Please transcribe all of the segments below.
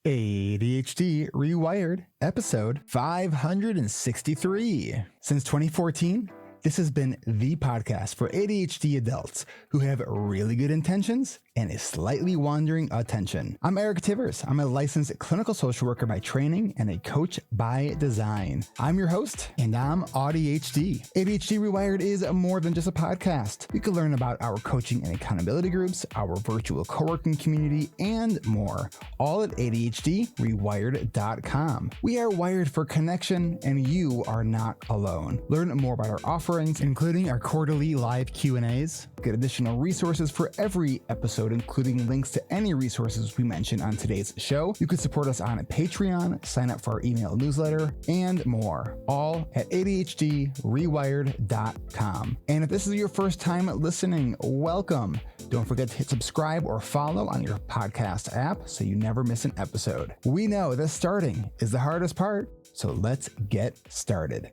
ADHD Rewired, episode 563. Since 2014, this has been the podcast for ADHD adults who have really good intentions and a slightly wandering attention. I'm Eric Tivers. I'm a licensed clinical social worker by training and a coach by design. I'm your host, and I'm ADHD. ADHD Rewired is more than just a podcast. You can learn about our coaching and accountability groups, our virtual co-working community, and more, all at ADHDrewired.com. We are wired for connection, and you are not alone. Learn more about our offerings, including our quarterly live Q&As, get additional resources for every episode, including links to any resources we mention on today's show. You can support us on Patreon, sign up for our email newsletter, and more, all at ADHDrewired.com. And if this is your first time listening, welcome. Don't forget to hit subscribe or follow on your podcast app so you never miss an episode. We know that starting is the hardest part, so let's get started.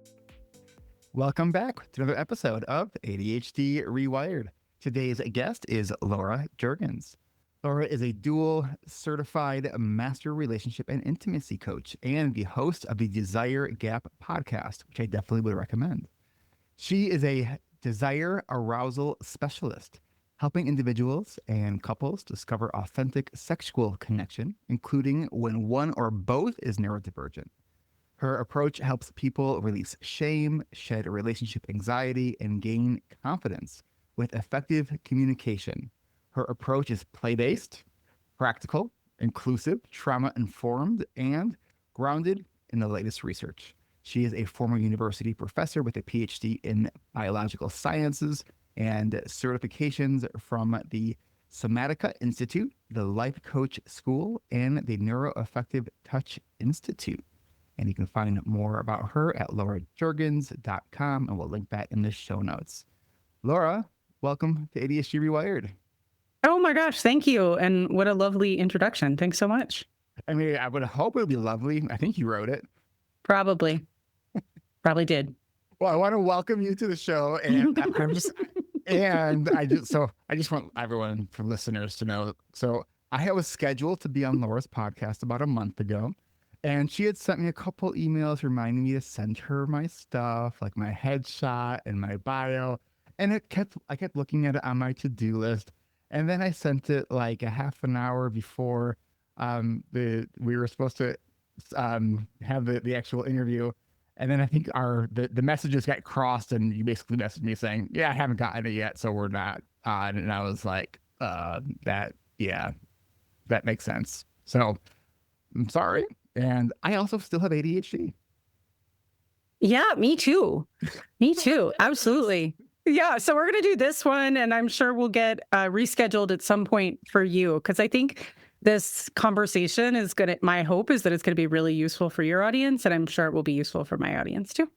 Welcome back to another episode of ADHD Rewired. Today's guest is Laura Jurgens. Laura is a dual certified master relationship and intimacy coach and the host of the Desire Gap podcast, which I definitely would recommend. She is a desire arousal specialist, helping individuals and couples discover authentic sexual connection, including when one or both is neurodivergent. Her approach helps people release shame, shed relationship anxiety, and gain confidence with effective communication. Her approach is play-based, practical, inclusive, trauma-informed, and grounded in the latest research. She is a former university professor with a PhD in biological sciences and certifications from the Somatica Institute, the Life Coach School, and the Neuroaffective Touch Institute. And you can find more about her at laurajurgens.com, and we'll link that in the show notes. Laura, welcome to ADHD Rewired. Oh my gosh, thank you. And what a lovely introduction. Thanks so much. I mean, I would hope it would be lovely. I think you wrote it. Probably did. Well, I want to welcome you to the show, and I just want everyone from listeners to know. So I was scheduled to be on Laura's podcast about a month ago, and she had sent me a couple emails reminding me to send her my stuff, like my headshot and my bio. And I kept looking at it on my to-do list. And then I sent it like a half an hour before we were supposed to have the actual interview. And then I think the messages got crossed, and you basically messaged me saying, yeah, I haven't gotten it yet, so we're not on. And I was like, that makes sense. So I'm sorry. And I also still have ADHD. Yeah, me too. Absolutely. Yeah. So we're going to do this one, and I'm sure we'll get rescheduled at some point for you, because I think this conversation is my hope is that it's going to be really useful for your audience, and I'm sure it will be useful for my audience too.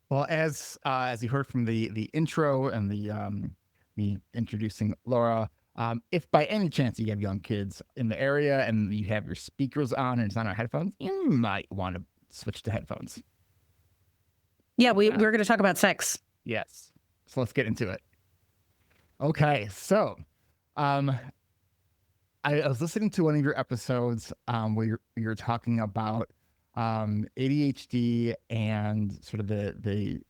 Well, as you heard from the intro and me introducing Laura, if by any chance you have young kids in the area and you have your speakers on and it's not on headphones, you might want to switch to headphones. Yeah, we're going to talk about sex. Yes. So let's get into it. Okay. So I was listening to one of your episodes where you're talking about ADHD and sort of the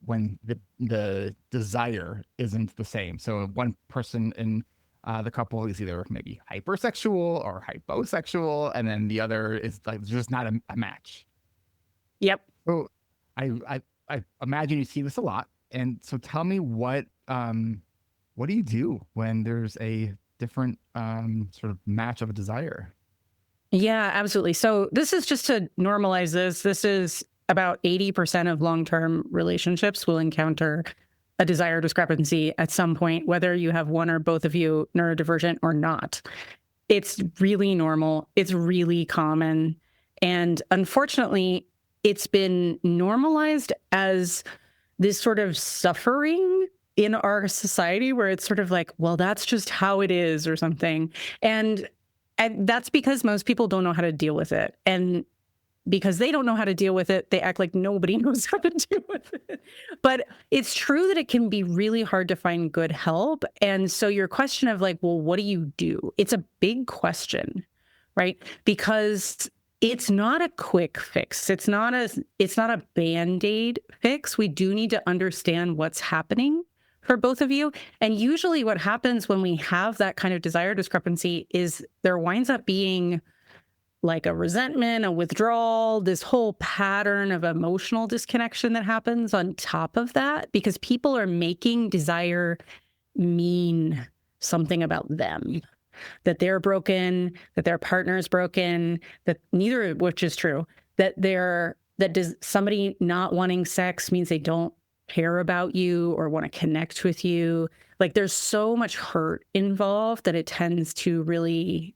when the desire isn't the same. So one person in the couple is either maybe hypersexual or hyposexual, and then the other is like just not a match. Yep. So I imagine you see this a lot, and so tell me what do you do when there's a different sort of match of a desire? Yeah, absolutely. So this is just to normalize this. This is about 80% of long-term relationships will encounter a desire discrepancy at some point, whether you have one or both of you neurodivergent or not. It's really normal. It's really common. And unfortunately, it's been normalized as this sort of suffering in our society where it's sort of like, well, that's just how it is or something. And that's because most people don't know how to deal with it. And because they don't know how to deal with it, they act like nobody knows how to deal with it. But it's true that it can be really hard to find good help. And so your question of like, well, what do you do? It's a big question. right? Because it's not a quick fix. It's not a Band-Aid fix. We do need to understand what's happening for both of you. And usually what happens when we have that kind of desire discrepancy is there winds up being like a resentment, a withdrawal, this whole pattern of emotional disconnection that happens on top of that, because people are making desire mean something about them, that they're broken, that their partner is broken, that neither of which is true, that somebody not wanting sex means they don't care about you or want to connect with you. Like there's so much hurt involved that it tends to really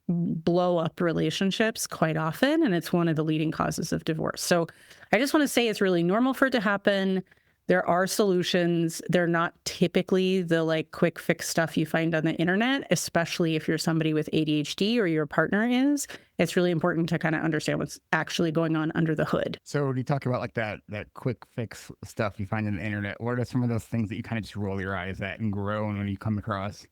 blow up relationships quite often. And it's one of the leading causes of divorce. So I just want to say it's really normal for it to happen. There are solutions. They're not typically the like quick fix stuff you find on the internet, especially if you're somebody with ADHD or your partner is. It's really important to kind of understand what's actually going on under the hood. So when you talk about like that quick fix stuff you find on the internet, what are some of those things that you kind of just roll your eyes at and groan when you come across?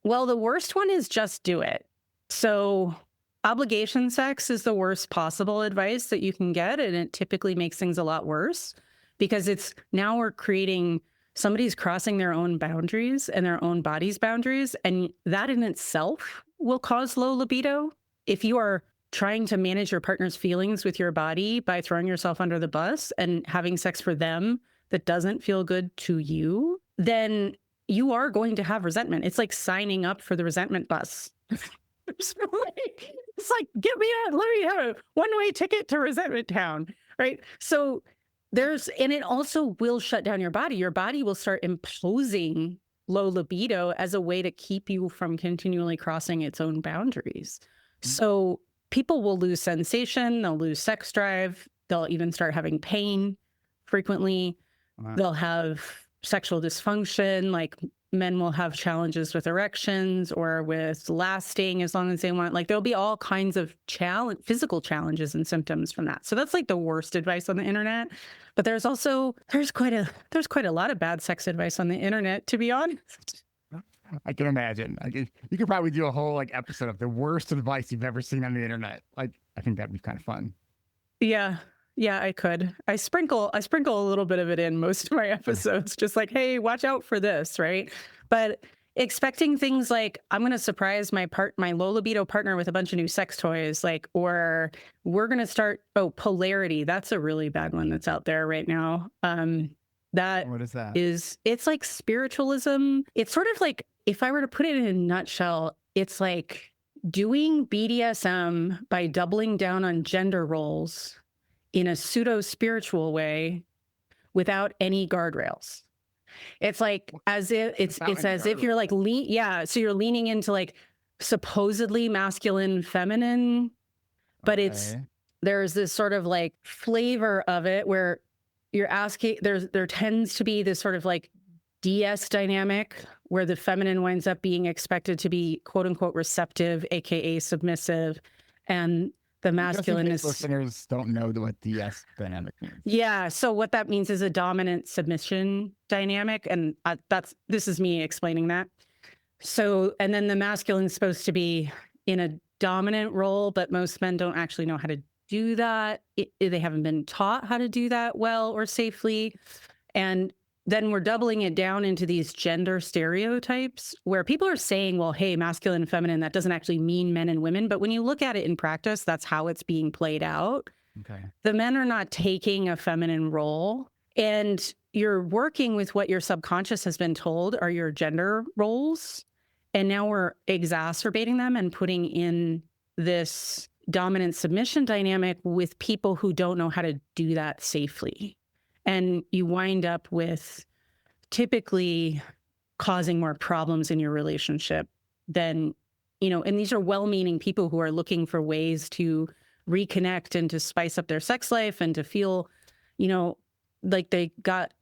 Well, the worst one is just do it. So obligation sex is the worst possible advice that you can get. And it typically makes things a lot worse because now we're creating, somebody's crossing their own boundaries and their own body's boundaries. And that in itself will cause low libido. If you are trying to manage your partner's feelings with your body by throwing yourself under the bus and having sex for them that doesn't feel good to you, then you are going to have resentment. It's like signing up for the resentment bus. It's like, let me have a one-way ticket to resentment town, right? So and it also will shut down your body. Your body will start imposing low libido as a way to keep you from continually crossing its own boundaries. So people will lose sensation, they'll lose sex drive, they'll even start having pain frequently. They'll have sexual dysfunction, like men will have challenges with erections or with lasting as long as they want. Like there'll be all kinds of physical challenges and symptoms from that. So that's like the worst advice on the internet. But there's quite a lot of bad sex advice on the internet, to be honest. I can imagine. You could probably do a whole like episode of the worst advice you've ever seen on the internet. Like I think that'd be kind of fun. Yeah. Yeah, I could. I sprinkle a little bit of it in most of my episodes, just like, hey, watch out for this, right? But expecting things like I'm going to surprise my low libido partner with a bunch of new sex toys, like, or we're going to start. Oh, polarity. That's a really bad one that's out there right now. What is that? It's like spiritualism. It's sort of like, if I were to put it in a nutshell, it's like doing BDSM by doubling down on gender roles in a pseudo-spiritual way without any guardrails. It's like as if you're like so you're leaning into like supposedly masculine, feminine, but there's this sort of like flavor of it where you're asking, there tends to be this sort of like DS dynamic where the feminine winds up being expected to be quote unquote receptive, aka submissive, and the masculine is. Listeners don't know what DS dynamic means. Yeah. So what that means is a dominant submission dynamic. And this is me explaining that. So, and then the masculine is supposed to be in a dominant role, but most men don't actually know how to do that. They haven't been taught how to do that well or safely. And then we're doubling it down into these gender stereotypes where people are saying, well, hey, masculine and feminine, that doesn't actually mean men and women. But when you look at it in practice, that's how it's being played out. Okay. The men are not taking a feminine role, and you're working with what your subconscious has been told are your gender roles. And now we're exacerbating them and putting in this dominant submission dynamic with people who don't know how to do that safely. And you wind up with typically causing more problems in your relationship than, and these are well-meaning people who are looking for ways to reconnect and to spice up their sex life and to feel, like they got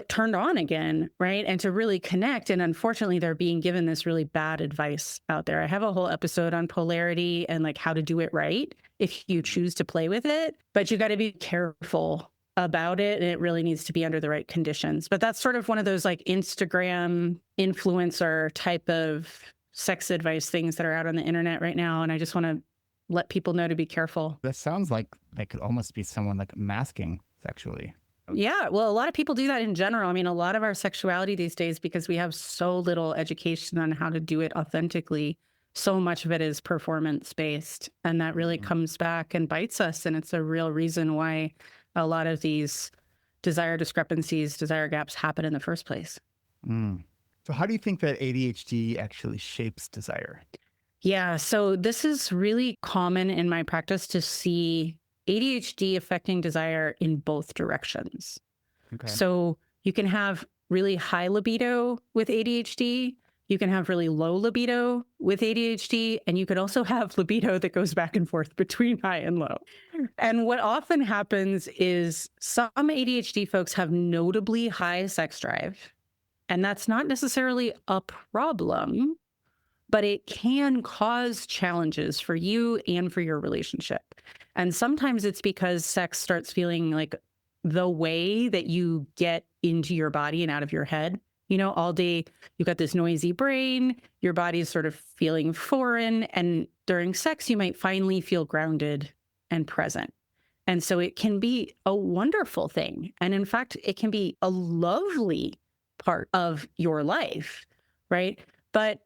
turned on again, right? And to really connect. And unfortunately, they're being given this really bad advice out there. I have a whole episode on polarity and like how to do it right if you choose to play with it, but you got to be careful about it, and it really needs to be under the right conditions. But that's sort of one of those like Instagram influencer type of sex advice things that are out on the internet right now. And I just want to let people know to be careful. That sounds like that could almost be someone like masking sexually. Yeah, well, a lot of people do that in general. I mean, a lot of our sexuality these days, because we have so little education on how to do it authentically, so much of it is performance based. And that really comes back and bites us. And it's a real reason why a lot of these desire discrepancies, desire gaps happen in the first place. So how do you think that ADHD actually shapes desire? Yeah, so this is really common in my practice to see ADHD affecting desire in both directions. Okay. So you can have really high libido with ADHD. You can have really low libido with ADHD. And you could also have libido that goes back and forth between high and low. And what often happens is some ADHD folks have notably high sex drive. And that's not necessarily a problem, but it can cause challenges for you and for your relationship. And sometimes it's because sex starts feeling like the way that you get into your body and out of your head. You know, all day you've got this noisy brain, your body is sort of feeling foreign. And during sex, you might finally feel grounded and present. And so it can be a wonderful thing. And in fact, it can be a lovely part of your life, right? But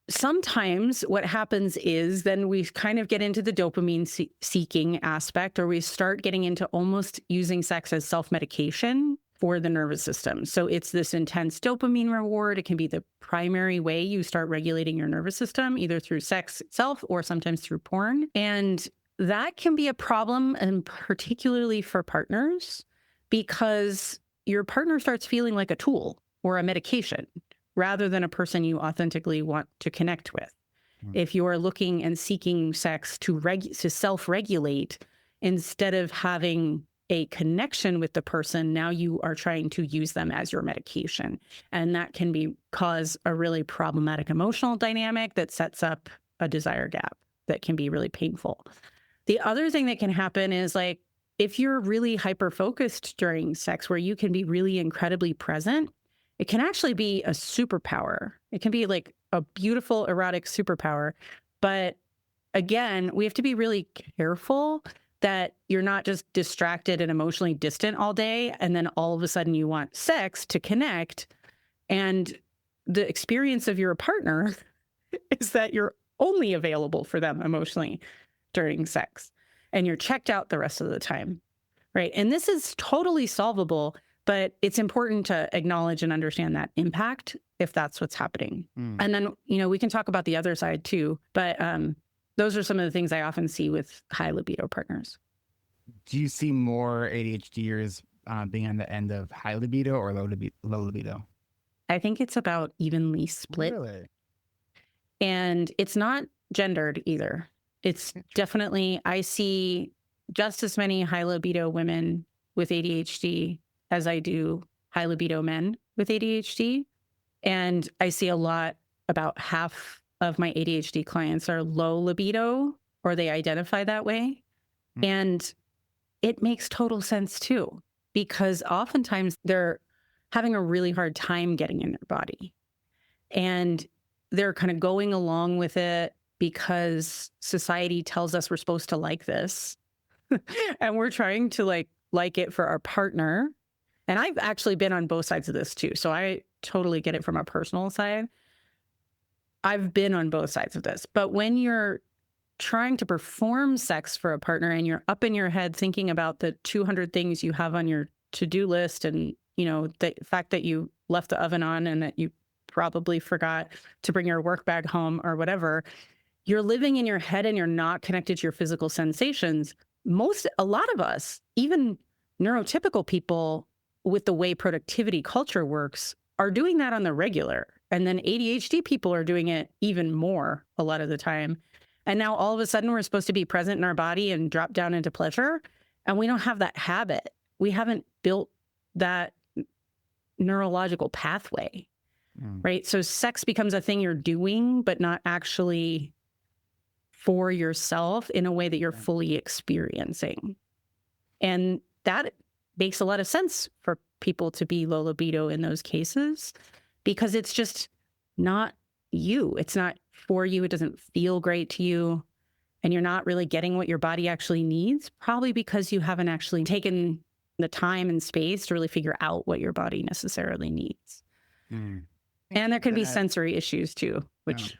sometimes what happens is then we kind of get into the dopamine seeking aspect, or we start getting into almost using sex as self-medication for the nervous system. So it's this intense dopamine reward. It can be the primary way you start regulating your nervous system, either through sex itself or sometimes through porn. And that can be a problem, and particularly for partners, because your partner starts feeling like a tool or a medication rather than a person you authentically want to connect with. If you are looking and seeking sex to self-regulate instead of having a connection with the person, now you are trying to use them as your medication. And that can cause a really problematic emotional dynamic that sets up a desire gap that can be really painful. The other thing that can happen is, like, if you're really hyper-focused during sex where you can be really incredibly present, it can actually be a superpower. It can be like a beautiful erotic superpower. But again, we have to be really careful that you're not just distracted and emotionally distant all day, and then all of a sudden you want sex to connect. And the experience of your partner is that you're only available for them emotionally during sex, and you're checked out the rest of the time, right? And this is totally solvable, but it's important to acknowledge and understand that impact if that's what's happening. And then, we can talk about the other side too, but those are some of the things I often see with high libido partners. Do you see more ADHDers being on the end of high libido or low libido? I think it's about evenly split. Really? And it's not gendered either. It's definitely, I see just as many high libido women with ADHD as I do high libido men with ADHD. And I see about half of my ADHD clients are low libido, or they identify that way. And it makes total sense too, because oftentimes they're having a really hard time getting in their body. And they're kind of going along with it because society tells us we're supposed to like this. And we're trying to like it for our partner. And I've actually been on both sides of this too. So I totally get it from a personal side. I've been on both sides of this. But when you're trying to perform sex for a partner and you're up in your head thinking about the 200 things you have on your to-do list, and, the fact that you left the oven on and that you probably forgot to bring your work bag home or whatever, you're living in your head and you're not connected to your physical sensations. A lot of us, even neurotypical people with the way productivity culture works, are doing that on the regular. And then ADHD people are doing it even more a lot of the time. And now all of a sudden we're supposed to be present in our body and drop down into pleasure. And we don't have that habit. We haven't built that neurological pathway, right? So sex becomes a thing you're doing, but not actually for yourself in a way that you're fully experiencing. And that makes a lot of sense for people to be low libido in those cases, because it's just not you. It's not for you. It doesn't feel great to you. and you're not really getting what your body actually needs, probably because you haven't actually taken the time and space to really figure out what your body necessarily needs. Mm. And there can be sensory issues too, which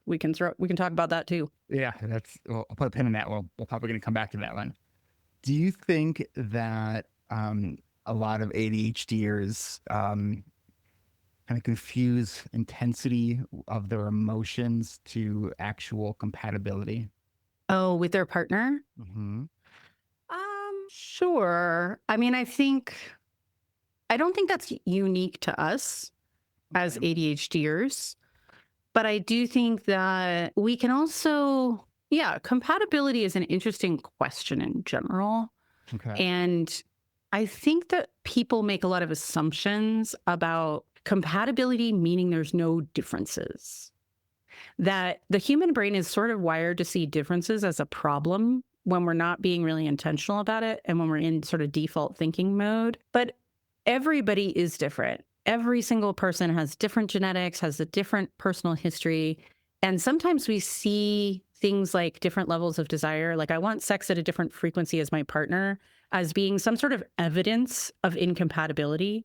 we can talk about that too. Yeah, I'll put a pin in that. We're probably going to come back to that one. Do you think that a lot of ADHDers kind of confuse intensity of their emotions to actual compatibility? Oh, with their partner? Mm-hmm. Sure. I mean, I don't think that's unique to us as ADHDers, but I do think that we can also, compatibility is an interesting question in general. Okay. And I think that people make a lot of assumptions about compatibility, meaning there's no differences. That the human brain is sort of wired to see differences as a problem when we're not being really intentional about it and when we're in sort of default thinking mode. But everybody is different. Every single person has different genetics, has a different personal history. And sometimes we see things like different levels of desire, like I want sex at a different frequency as my partner, as being some sort of evidence of incompatibility.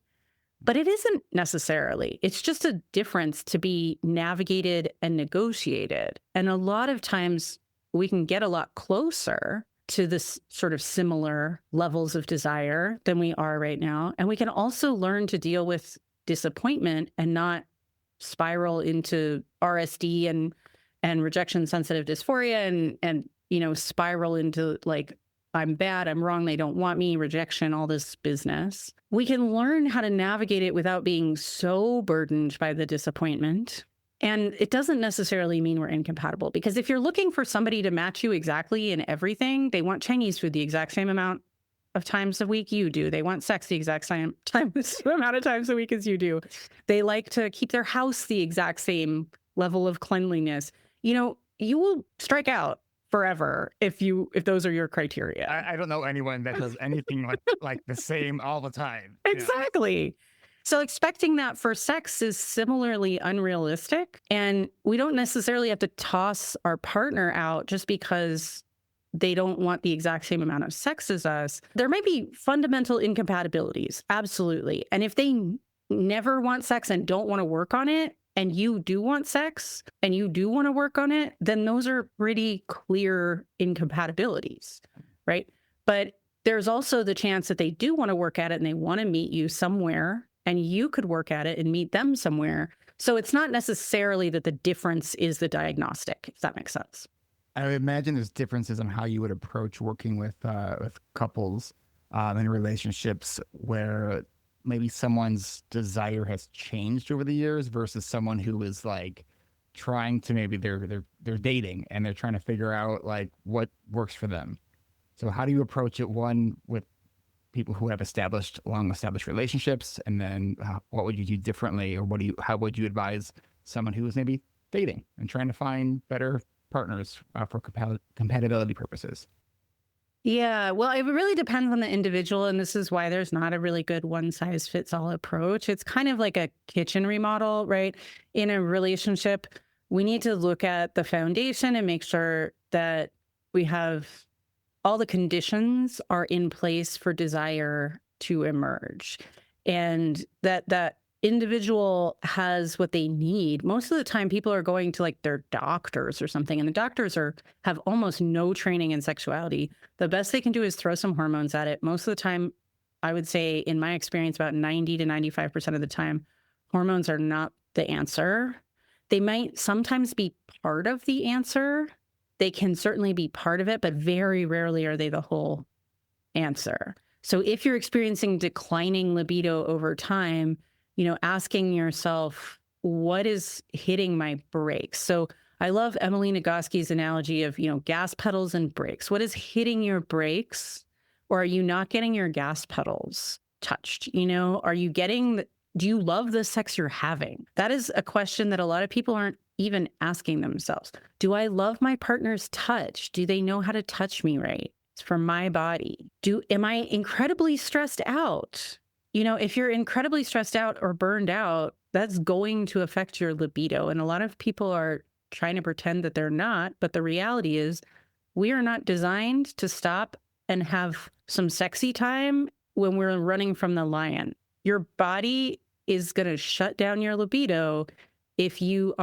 But it isn't necessarily. It's just a difference to be navigated and negotiated. And a lot of times we can get a lot closer to this sort of similar levels of desire than we are right now. And we can also learn to deal with disappointment and not spiral into RSD and rejection sensitive dysphoria and spiral into like, I'm bad, I'm wrong, they don't want me, rejection, all this business. We can learn how to navigate it without being so burdened by the disappointment. And it doesn't necessarily mean we're incompatible, because if you're looking for somebody to match you exactly in everything, they want Chinese food the exact same amount of times a week you do. They want sex the exact same amount of times a week as you do. They like to keep their house the exact same level of cleanliness. You will strike out forever if those are your criteria. I don't know anyone that does anything like the same all the time. Exactly. So expecting that for sex is similarly unrealistic. And we don't necessarily have to toss our partner out just because they don't want the exact same amount of sex as us. There may be fundamental incompatibilities. Absolutely. And if they never want sex and don't want to work on it, and you do want sex and you do want to work on it, then those are pretty clear incompatibilities, right? But there's also the chance that they do want to work at it and they want to meet you somewhere, and you could work at it and meet them somewhere. So it's not necessarily that the difference is the diagnostic, if that makes sense. I would imagine there's differences on how you would approach working with couples in relationships where maybe someone's desire has changed over the years versus someone who is like trying to, maybe they're dating and they're trying to figure out like what works for them. So how do you approach it, one, with people who have long established relationships, and then what would you do differently, or how would you advise someone who is maybe dating and trying to find better partners for compatibility purposes? Yeah, well, it really depends on the individual. And this is why there's not a really good one size fits all approach. It's kind of like a kitchen remodel, right? In a relationship, we need to look at the foundation and make sure that we have all the conditions are in place for desire to emerge, and that individual has what they need. Most of the time people are going to like their doctors or something, and the doctors have almost no training in sexuality. The best they can do is throw some hormones at it. Most of the time, I would say in my experience, about 90 to 95% of the time, hormones are not the answer. They might sometimes be part of the answer. They can certainly be part of it, but very rarely are they the whole answer. So if you're experiencing declining libido over time, asking yourself, what is hitting my brakes? So I love Emily Nagoski's analogy of, gas pedals and brakes. What is hitting your brakes? Or are you not getting your gas pedals touched? Are you do you love the sex you're having? That is a question that a lot of people aren't even asking themselves. Do I love my partner's touch? Do they know how to touch me right? It's for my body. Am I incredibly stressed out? If you're incredibly stressed out or burned out, that's going to affect your libido. And a lot of people are trying to pretend that they're not. But the reality is we are not designed to stop and have some sexy time when we're running from the lion. Your body is going to shut down your libido if your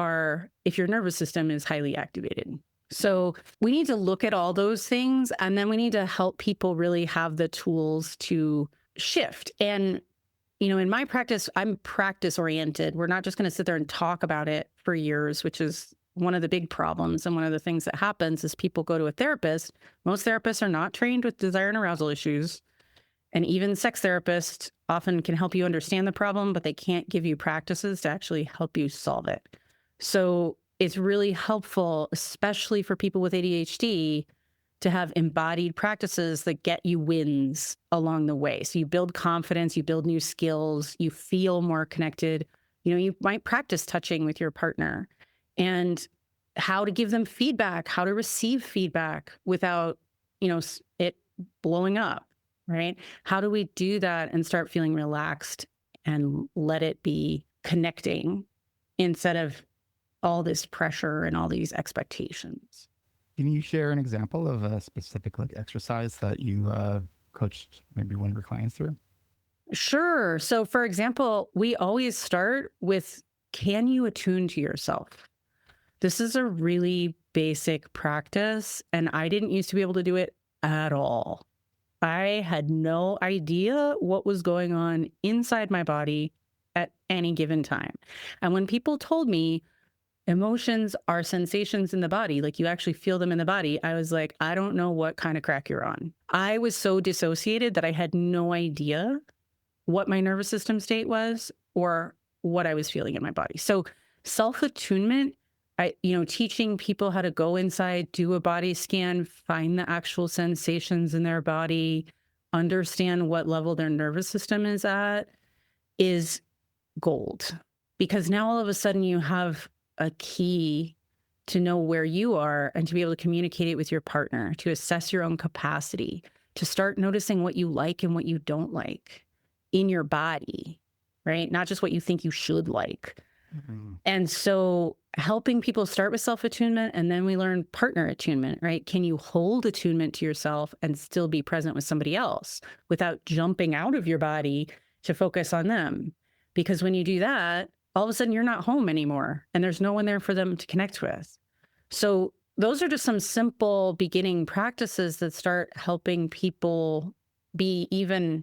nervous system is highly activated. So we need to look at all those things, and then we need to help people really have the tools to shift. And, in my practice, I'm practice oriented. We're not just going to sit there and talk about it for years, which is one of the big problems. And one of the things that happens is people go to a therapist. Most therapists are not trained with desire and arousal issues. And even sex therapists often can help you understand the problem, but they can't give you practices to actually help you solve it. So it's really helpful, especially for people with ADHD, to have embodied practices that get you wins along the way. So you build confidence, you build new skills, you feel more connected. You might practice touching with your partner and how to give them feedback, how to receive feedback without, it blowing up. Right? How do we do that and start feeling relaxed and let it be connecting instead of all this pressure and all these expectations? Can you share an example of a specific exercise that you coached maybe one of your clients through? Sure. So for example, we always start with, can you attune to yourself? This is a really basic practice, and I didn't used to be able to do it at all. I had no idea what was going on inside my body at any given time. And when people told me emotions are sensations in the body, like you actually feel them in the body, I was like, I don't know what kind of crack you're on. I was so dissociated that I had no idea what my nervous system state was or what I was feeling in my body. So self-attunement, teaching people how to go inside, do a body scan, find the actual sensations in their body, understand what level their nervous system is at, is gold. Because now all of a sudden you have a key to know where you are and to be able to communicate it with your partner, to assess your own capacity, to start noticing what you like and what you don't like in your body, right? Not just what you think you should like. Mm-hmm. And so helping people start with self-attunement, and then we learn partner attunement, right? Can you hold attunement to yourself and still be present with somebody else without jumping out of your body to focus on them? Because when you do that, all of a sudden you're not home anymore and there's no one there for them to connect with. So those are just some simple beginning practices that start helping people be even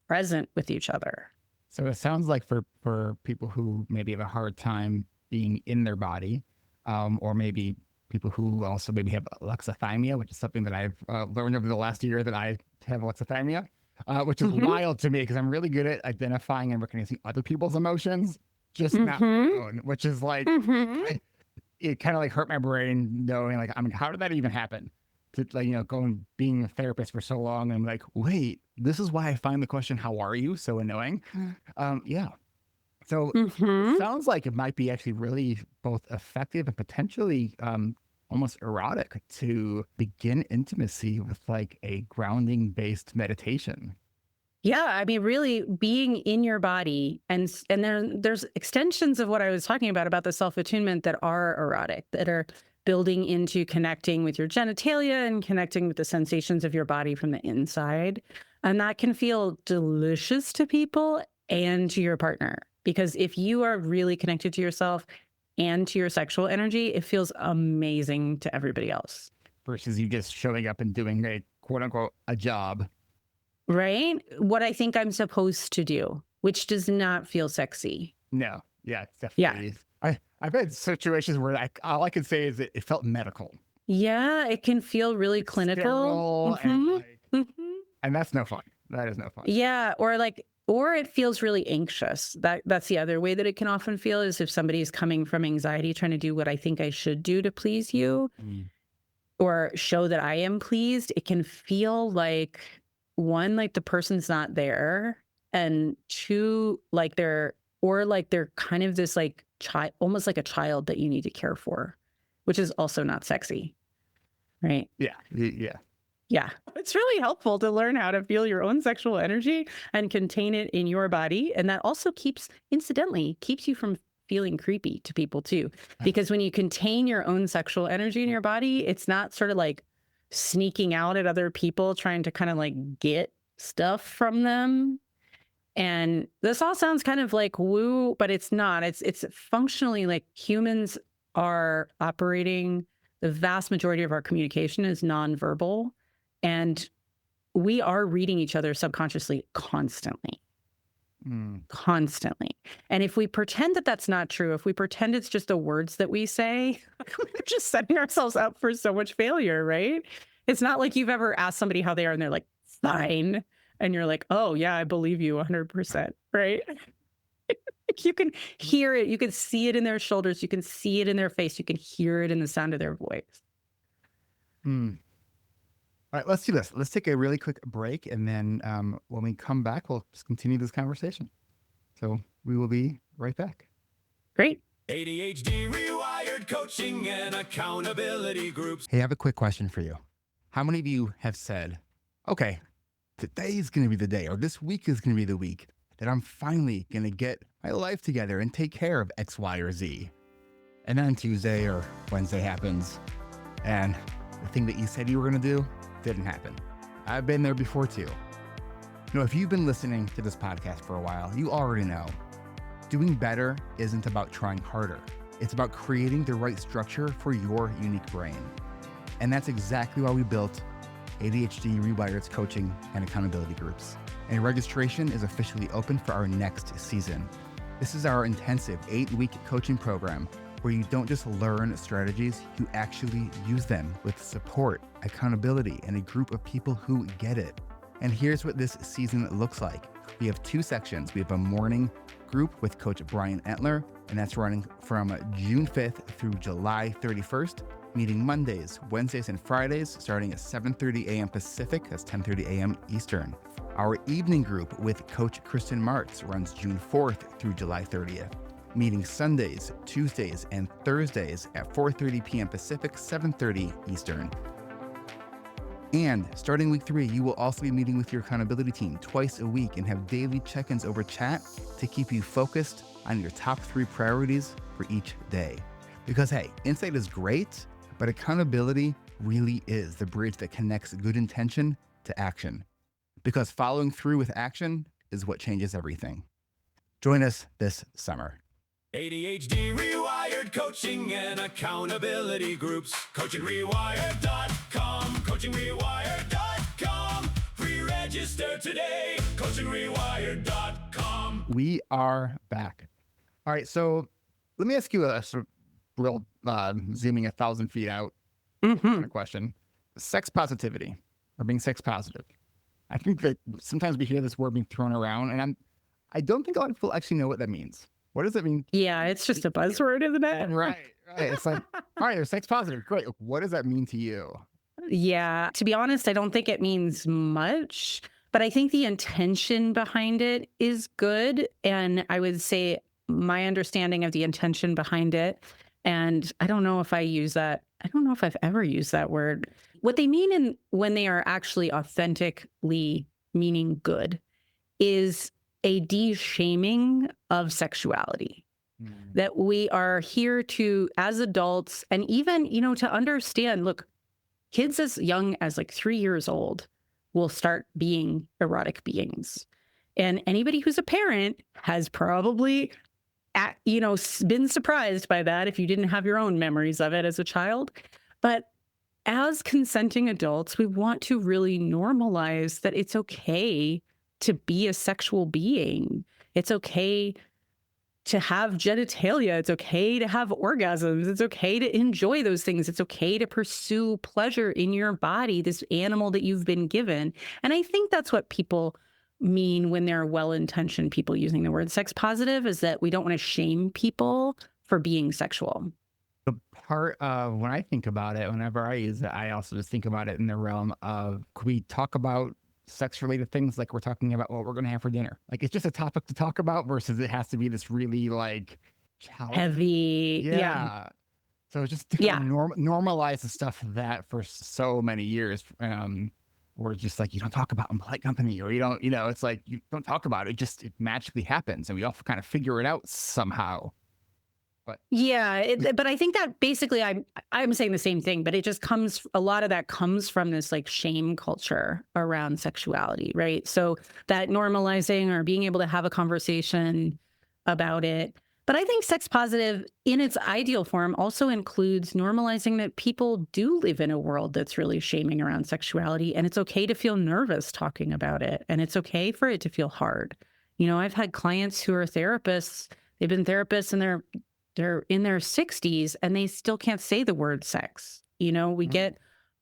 present with each other. So it sounds like for people who maybe have a hard time being in their body, or maybe people who also maybe have alexithymia, which is something that I've learned over the last year that I have alexithymia, which is wild to me because I'm really good at identifying and recognizing other people's emotions, just not my own, which is like, it kind of like hurt my brain knowing like, how did that even happen? To like, being a therapist for so long, and I'm like, wait, this is why I find the question, how are you, so annoying. Yeah. So it sounds like it might be actually really both effective and potentially almost erotic to begin intimacy with like a grounding based meditation. Yeah, I mean, really being in your body, and there's extensions of what I was talking about the self-attunement that are erotic, that are building into connecting with your genitalia and connecting with the sensations of your body from the inside. And that can feel delicious to people and to your partner. Because if you are really connected to yourself and to your sexual energy, it feels amazing to everybody else. Versus you just showing up and doing a quote unquote a job. Right? What I think I'm supposed to do, which does not feel sexy. No. Yeah, it's definitely. Yeah. I've had situations where all I can say is it felt medical. Yeah, it can feel really clinical. And that's no fun. That is no fun. Yeah, or it feels really anxious. That's the other way that it can often feel, is if somebody's coming from anxiety trying to do what I think I should do to please you or show that I am pleased, it can feel like, one, like the person's not there, and two, like they're kind of this like child, almost like a child that you need to care for, which is also not sexy. Right? Yeah. It's really helpful to learn how to feel your own sexual energy and contain it in your body. And that also incidentally keeps you from feeling creepy to people too. Because when you contain your own sexual energy in your body, it's not sort of like sneaking out at other people, trying to kind of like get stuff from them. And this all sounds kind of like woo, but it's not. It's functionally like humans are operating. The vast majority of our communication is nonverbal, and we are reading each other subconsciously constantly. Constantly. And if we pretend that that's not true, if we pretend it's just the words that we say, we're just setting ourselves up for so much failure, right? It's not like you've ever asked somebody how they are and they're like, fine. And you're like, oh, yeah, I believe you 100%, right? You can hear it. You can see it in their shoulders. You can see it in their face. You can hear it in the sound of their voice. All right, let's do this. Let's take a really quick break. And then when we come back, we'll just continue this conversation. So we will be right back. Great. ADHD rewired coaching and accountability groups. Hey, I have a quick question for you. How many of you have said, okay, today is going to be the day, or this week is going to be the week that I'm finally going to get my life together and take care of X, Y, or Z? And then Tuesday or Wednesday happens, and the thing that you said you were going to do didn't happen. I've been there before too. If you've been listening to this podcast for a while, you already know doing better isn't about trying harder. It's about creating the right structure for your unique brain. And that's exactly why we built ADHD reWired's coaching and accountability groups. And registration is officially open for our next season. This is our intensive 8-week coaching program where you don't just learn strategies, you actually use them with support, accountability, and a group of people who get it. And here's what this season looks like. We have 2 sections. We have a morning group with Coach Brian Entler, and that's running from June 5th through July 31st, meeting Mondays, Wednesdays, and Fridays, starting at 7:30 a.m. Pacific, that's 10:30 a.m. Eastern. Our evening group with Coach Kristen Martz runs June 4th through July 30th. Meeting Sundays, Tuesdays, and Thursdays at 4:30 p.m. Pacific, 7:30 Eastern. And starting week 3, you will also be meeting with your accountability team twice a week and have daily check-ins over chat to keep you focused on your top 3 priorities for each day. Because hey, insight is great, but accountability really is the bridge that connects good intention to action. Because following through with action is what changes everything. Join us this summer. ADHD rewired coaching and accountability groups. CoachingRewired.com. CoachingRewired.com. Pre-register today. CoachingRewired.com. We are back. All right, so let me ask you a sort of real zooming 1,000 feet out kind of question. Sex positivity, or being sex positive. I think that sometimes we hear this word being thrown around, and I don't think a lot of people actually know what that means. What does it mean? Yeah, it's just a buzzword, isn't it? Right. It's like, all right, they're sex positive. Great. What does that mean to you? Yeah, to be honest, I don't think it means much, but I think the intention behind it is good. And I would say my understanding of the intention behind it, and I don't know if I use that. I don't know if I've ever used that word. What they mean when they are actually authentically meaning good is a de-shaming of sexuality. That we are here to, as adults, and even, to understand, look, kids as young as like 3 years old will start being erotic beings. And anybody who's a parent has probably, been surprised by that if you didn't have your own memories of it as a child. But as consenting adults, we want to really normalize that it's okay to be a sexual being. It's okay to have genitalia. It's okay to have orgasms. It's okay to enjoy those things. It's okay to pursue pleasure in your body, this animal that you've been given. And I think that's what people mean when they're well-intentioned people using the word sex positive, is that we don't want to shame people for being sexual. The part of when I think about it, whenever I use it, I also just think about it in the realm of, could we talk about sex-related things like we're talking about what we're going to have for dinner? Like, it's just a topic to talk about versus it has to be this really like heavy. Yeah. So just to normalize the stuff that for so many years, we're just like, you don't talk about in polite company, or you don't, it's like, you don't talk about it. It magically happens, and we all kind of figure it out somehow. But but I think that basically I'm saying the same thing, but it just comes, a lot of that comes from this like shame culture around sexuality, right? So that normalizing or being able to have a conversation about it. But I think sex positive in its ideal form also includes normalizing that people do live in a world that's really shaming around sexuality, and it's okay to feel nervous talking about it, and it's okay for it to feel hard. You know, I've had clients who are therapists, they've been therapists and they're in their 60s and they still can't say the word sex. You know, we get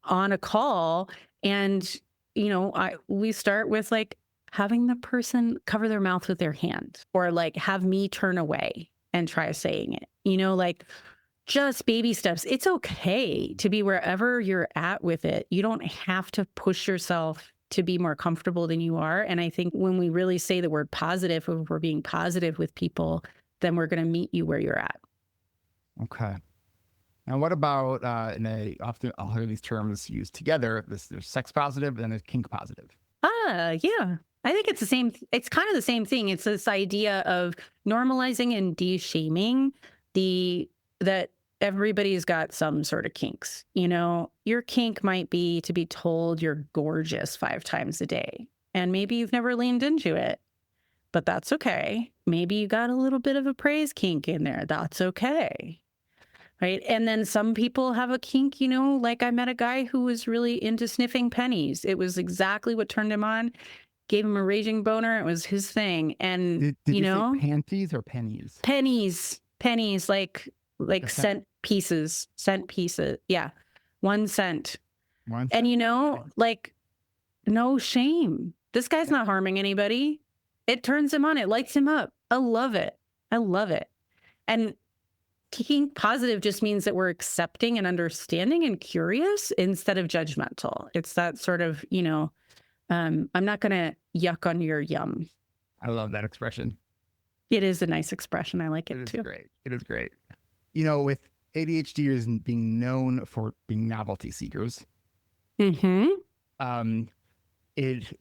on a call and, you know, we start with like having the person cover their mouth with their hand, or like have me turn away and try saying it, you know, like just baby steps. It's okay to be wherever you're at with it. You don't have to push yourself to be more comfortable than you are. And I think when we really say the word positive, if we're being positive with people, then we're going to meet you where you're at. Okay. And what about, often I'll hear these terms used together, there's sex positive and there's kink positive. Yeah. I think it's it's kind of the same thing. It's this idea of normalizing and de-shaming that everybody's got some sort of kinks. You know, your kink might be to be told you're gorgeous 5 times a day. And maybe you've never leaned into it, but that's okay. Maybe you got a little bit of a praise kink in there. That's okay. Right. And then some people have a kink, you know, like I met a guy who was really into sniffing pennies. It was exactly what turned him on, gave him a raging boner. It was his thing. And, Did you know, say panties or pennies? Pennies, like cent pieces. Yeah. 1 cent. 1 cent. And, you know, like no shame. This guy's not harming anybody. It turns him on. It lights him up. I love it. And kink positive just means that we're accepting and understanding and curious instead of judgmental. It's that sort of, you know, I'm not going to yuck on your yum. I love that expression. It is a nice expression. I like it too. It is great. You know, with ADHDers being known for being novelty seekers, it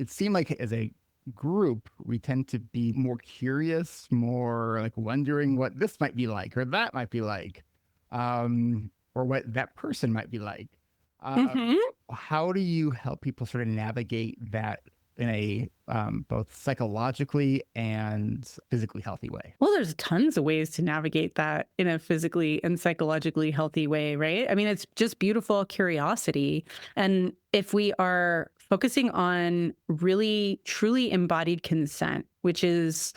seemed like as a group, we tend to be more curious, more like wondering what this might be like, or that might be like, or what that person might be like. How do you help people sort of navigate that in a both psychologically and physically healthy way? Well, there's tons of ways to navigate that in a physically and psychologically healthy way, right? I mean, it's just beautiful curiosity. And if we are focusing on really, truly embodied consent, which is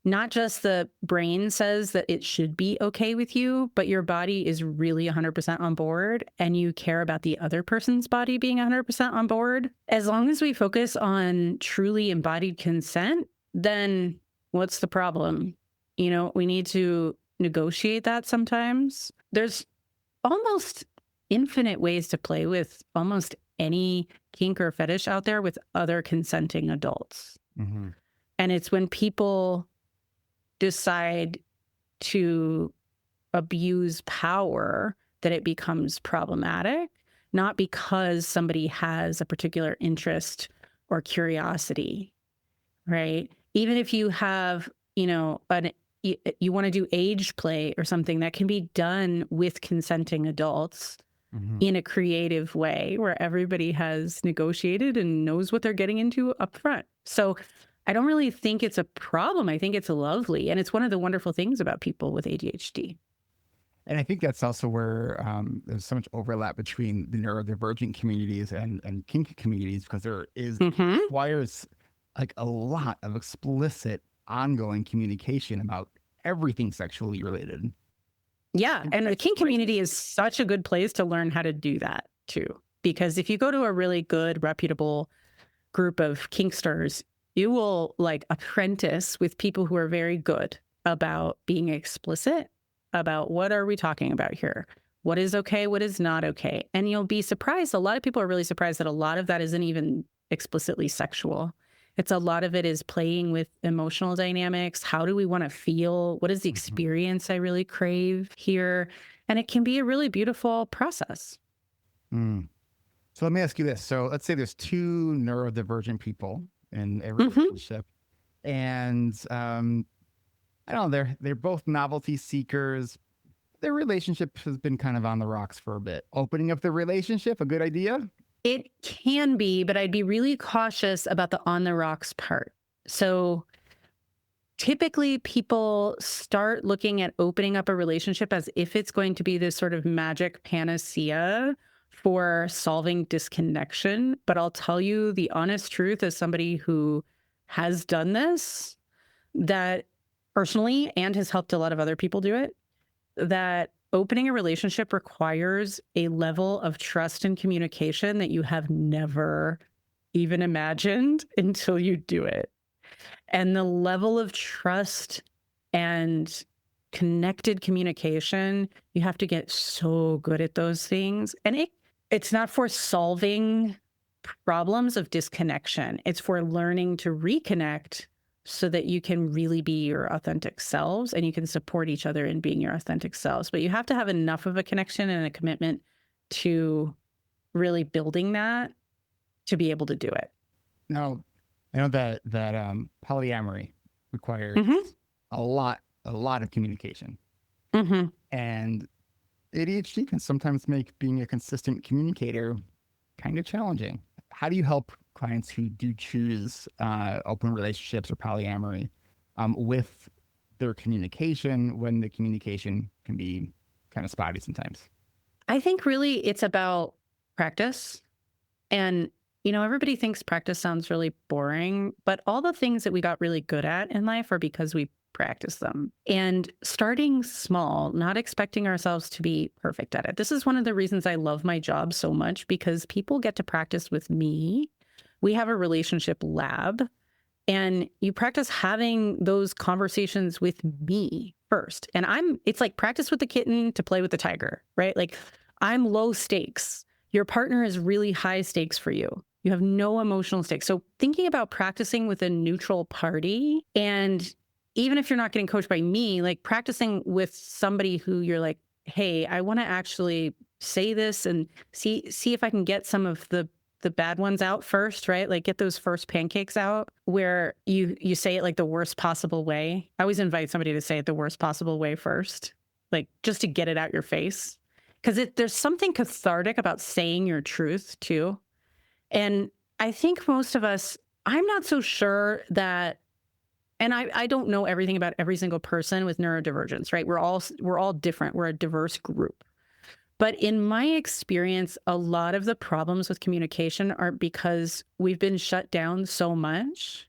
not just the brain says that it should be okay with you, but your body is really 100% on board and you care about the other person's body being 100% on board. As long as we focus on truly embodied consent, then what's the problem? You know, we need to negotiate that sometimes. There's almost infinite ways to play with almost any kink or fetish out there with other consenting adults. And it's when people decide to abuse power that it becomes problematic, not because somebody has a particular interest or curiosity, right? Even if you have, you know, you want to do age play or something that can be done with consenting adults in a creative way where everybody has negotiated and knows what they're getting into up front. So I don't really think it's a problem. I think it's lovely. And it's one of the wonderful things about people with ADHD. And I think that's also where there's so much overlap between the neurodivergent communities and kink communities, because there is requires like a lot of explicit ongoing communication about everything sexually related. Yeah. And the kink community is such a good place to learn how to do that too. Because if you go to a really good, reputable group of kinksters, you will like apprentice with people who are very good about being explicit about what are we talking about here? What is okay? What is not okay? And you'll be surprised. A lot of people are really surprised that a lot of that isn't even explicitly sexual. It's a lot of it is playing with emotional dynamics. How do we want to feel? What is the experience I really crave here? And it can be a really beautiful process. So let me ask you this. So let's say there's 2 neurodivergent people in a relationship, and I don't know, they're both novelty seekers, their relationship has been kind of on the rocks for a bit. Opening up the relationship, a good idea? It can be, but I'd be really cautious about the on the rocks part. So typically people start looking at opening up a relationship as if it's going to be this sort of magic panacea for solving disconnection. But I'll tell you the honest truth as somebody who has done this, that personally, and has helped a lot of other people do it, that opening a relationship requires a level of trust and communication that you have never even imagined until you do it. And the level of trust and connected communication, you have to get so good at those things. And it's not for solving problems of disconnection. It's for learning to reconnect so that you can really be your authentic selves and you can support each other in being your authentic selves. But you have to have enough of a connection and a commitment to really building that to be able to do it. Now, I know that polyamory requires a lot of communication. And ADHD can sometimes make being a consistent communicator kind of challenging. How do you help clients who do choose open relationships or polyamory with their communication when the communication can be kind of spotty sometimes? I think really it's about practice. And, everybody thinks practice sounds really boring, but all the things that we got really good at in life are because we practice them. And starting small, not expecting ourselves to be perfect at it. This is one of the reasons I love my job so much, because people get to practice with me. We have a relationship lab, and you practice having those conversations with me first. And it's like practice with the kitten to play with the tiger, right? Like I'm low stakes. Your partner is really high stakes for you. You have no emotional stakes. So thinking about practicing with a neutral party, and even if you're not getting coached by me, like practicing with somebody who you're like, hey, I want to actually say this and see if I can get some of the bad ones out first, right? Like get those first pancakes out where you say it like the worst possible way. I always invite somebody to say it the worst possible way first, like just to get it out your face. Because there's something cathartic about saying your truth too. And I think most of us, I'm not so sure that, and I don't know everything about every single person with neurodivergence, right? We're all different. We're a diverse group. But in my experience, a lot of the problems with communication are because we've been shut down so much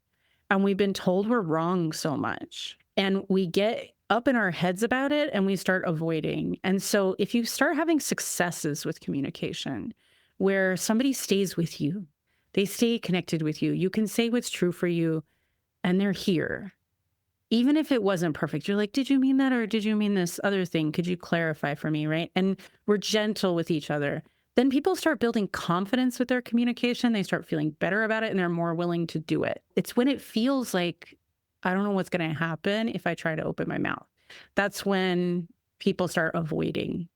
and we've been told we're wrong so much. And we get up in our heads about it and we start avoiding. And so if you start having successes with communication where somebody stays with you, they stay connected with you, you can say what's true for you and they're here. Even if it wasn't perfect, you're like, did you mean that? Or did you mean this other thing? Could you clarify for me, right? And we're gentle with each other. Then people start building confidence with their communication. They start feeling better about it and they're more willing to do it. It's when it feels like, I don't know what's going to happen if I try to open my mouth. That's when people start avoiding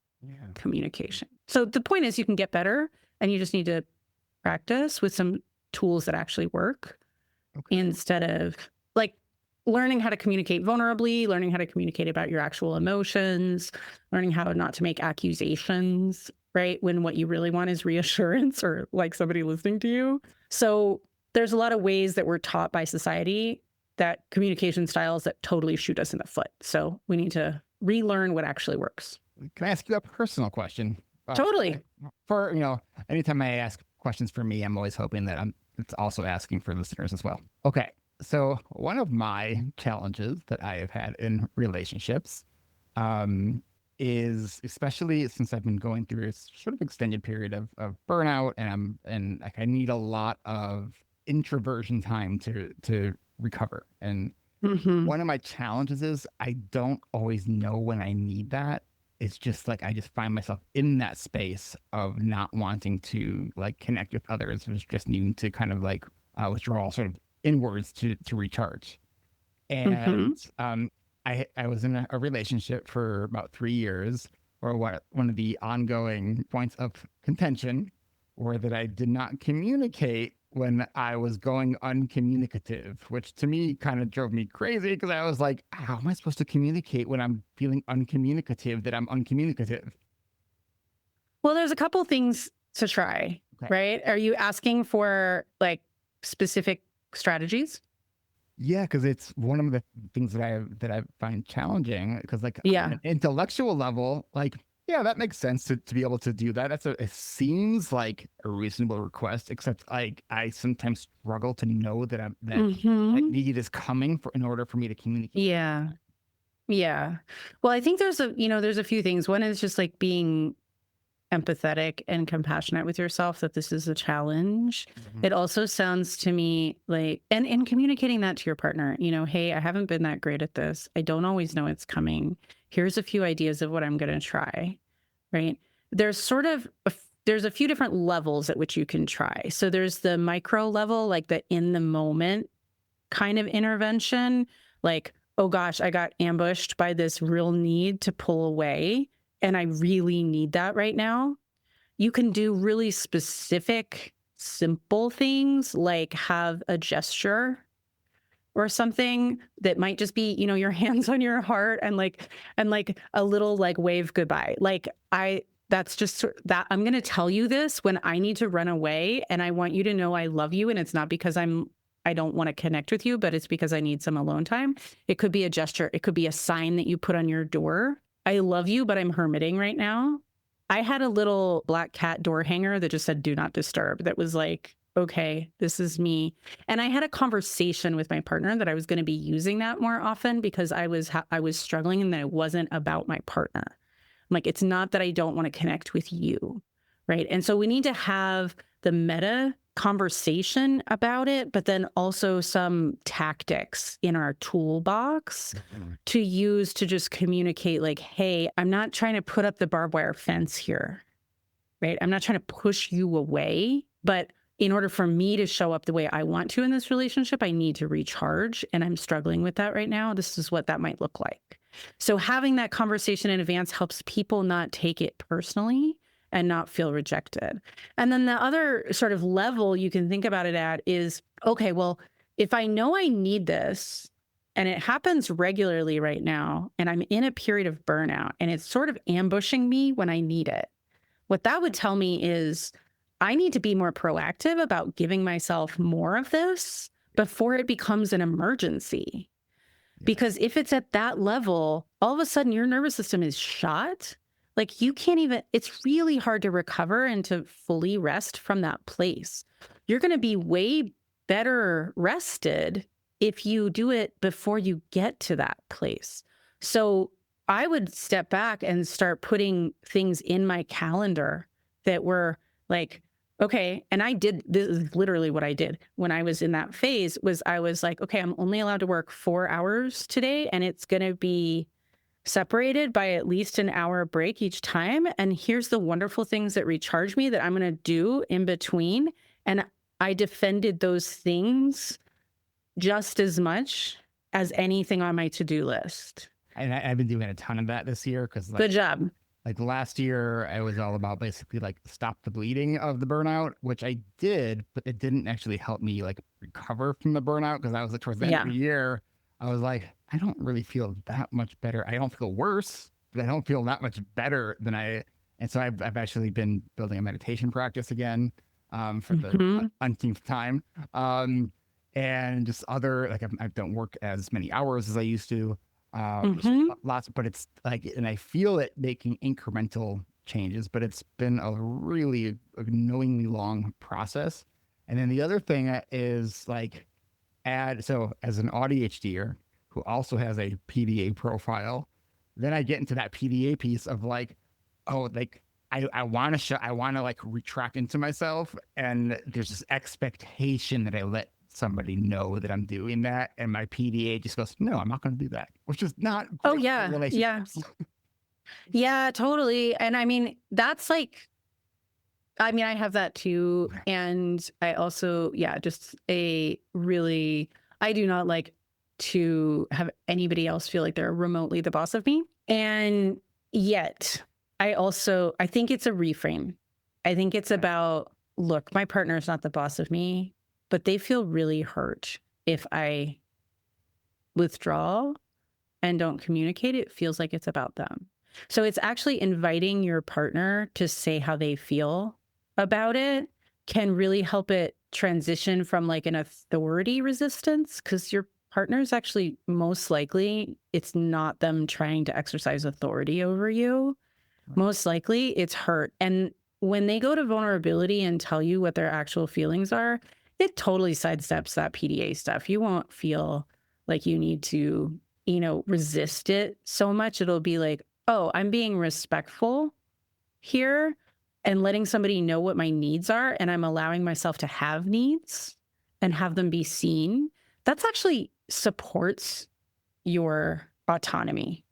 communication. So the point is you can get better and you just need to practice with some tools that actually work instead of like learning how to communicate vulnerably, learning how to communicate about your actual emotions, learning how not to make accusations, right? When what you really want is reassurance or like somebody listening to you. So there's a lot of ways that we're taught by society that communication styles that totally shoot us in the foot. So we need to relearn what actually works. Can I ask you a personal question? Totally. For, anytime I ask questions for me, I'm always hoping that it's also asking for listeners as well. Okay. So one of my challenges that I have had in relationships is, especially since I've been going through a sort of extended period of burnout, and I need a lot of introversion time to recover. And one of my challenges is I don't always know when I need that. It's just like I just find myself in that space of not wanting to like connect with others, just needing to kind of like withdraw sort of inwards to recharge. And I was in a relationship for about 3 years, or one of the ongoing points of contention were that I did not communicate when I was going uncommunicative, which to me kind of drove me crazy because I was like, how am I supposed to communicate when I'm feeling uncommunicative that I'm uncommunicative? Well, there's a couple things to try, Okay. right? Are you asking for like specific strategies? Yeah, because it's one of the things that I find challenging. Because like on Yeah. an intellectual level, like yeah, that makes sense to be able to do that. It seems like a reasonable request, except like I sometimes struggle to know that that Hmm. need is coming in order for me to communicate. Yeah. Yeah. Well, I think there's a few things. One is just like being empathetic and compassionate with yourself that this is a challenge. Mhm. It also sounds to me like, and communicating that to your partner, hey, I haven't been that great at this. I don't always know it's coming. Here's a few ideas of what I'm going to try, right? There's sort of, there's a few different levels at which you can try. So there's the micro level, like the in the moment kind of intervention, like, oh gosh, I got ambushed by this real need to pull away, and I really need that right now. You can do really specific, simple things like have a gesture or something that might just be, your hands on your heart and like a little like wave goodbye. That's just that I'm going to tell you this when I need to run away, and I want you to know I love you, and it's not because I don't want to connect with you, but it's because I need some alone time. It could be a gesture. It could be a sign that you put on your door. I love you, but I'm hermiting right now. I had a little black cat door hanger that just said, do not disturb. That was like, okay, this is me. And I had a conversation with my partner that I was going to be using that more often because I was struggling and that it wasn't about my partner. I'm like, it's not that I don't want to connect with you, right? And so we need to have the meta conversation about it, but then also some tactics in our toolbox to use to just communicate like, hey, I'm not trying to put up the barbed wire fence here, right? I'm not trying to push you away, but in order for me to show up the way I want to in this relationship, I need to recharge. And I'm struggling with that right now. This is what that might look like. So having that conversation in advance helps people not take it personally and not feel rejected. And then the other sort of level you can think about it at is, okay, well, if I know I need this and it happens regularly right now, and I'm in a period of burnout and it's sort of ambushing me when I need it, what that would tell me is I need to be more proactive about giving myself more of this before it becomes an emergency. Because if it's at that level, all of a sudden your nervous system is shot. Like you can't even, it's really hard to recover and to fully rest from that place. You're going to be way better rested if you do it before you get to that place. So I would step back and start putting things in my calendar that were like, okay. And this is literally what I did when I was in that phase was I was like, okay, I'm only allowed to work 4 hours today, and it's going to be separated by at least an hour break each time. And here's the wonderful things that recharge me that I'm going to do in between. And I defended those things just as much as anything on my to-do list. And I've been doing a ton of that this year because Good job. like last year, I was all about basically like stop the bleeding of the burnout, which I did, but it didn't actually help me like recover from the burnout because I was like towards the end of the year, I was like, I don't really feel that much better. I don't feel worse, but I don't feel that much better than and so I've actually been building a meditation practice again for the umpteenth time. And just other, like I don't work as many hours as I used to. Lots, but it's like, and I feel it making incremental changes, but it's been a really annoyingly long process. And then the other thing is like so as an ADHDer who also has a PDA profile, then I get into that PDA piece of like, oh, like I want to like retract into myself, and there's this expectation that I let somebody know that I'm doing that, and my PDA just goes, no, I'm not going to do that, which is not great Oh for yeah. Yeah. relationships. Yeah, totally. And I mean, that's like, I mean, I have that too. And I also, just I do not like to have anybody else feel like they're remotely the boss of me. And yet I think it's a reframe. I think it's about, look, my partner is not the boss of me. but they feel really hurt if I withdraw and don't communicate. It feels like it's about them. So it's actually inviting your partner to say how they feel about it can really help it transition from like an authority resistance, because your partner's actually most likely it's not them trying to exercise authority over you. Most likely it's hurt. And when they go to vulnerability and tell you what their actual feelings are, it totally sidesteps that PDA stuff. You won't feel like you need to, resist it so much. It'll be like, oh, I'm being respectful here and letting somebody know what my needs are. And I'm allowing myself to have needs and have them be seen. That's actually supports your autonomy.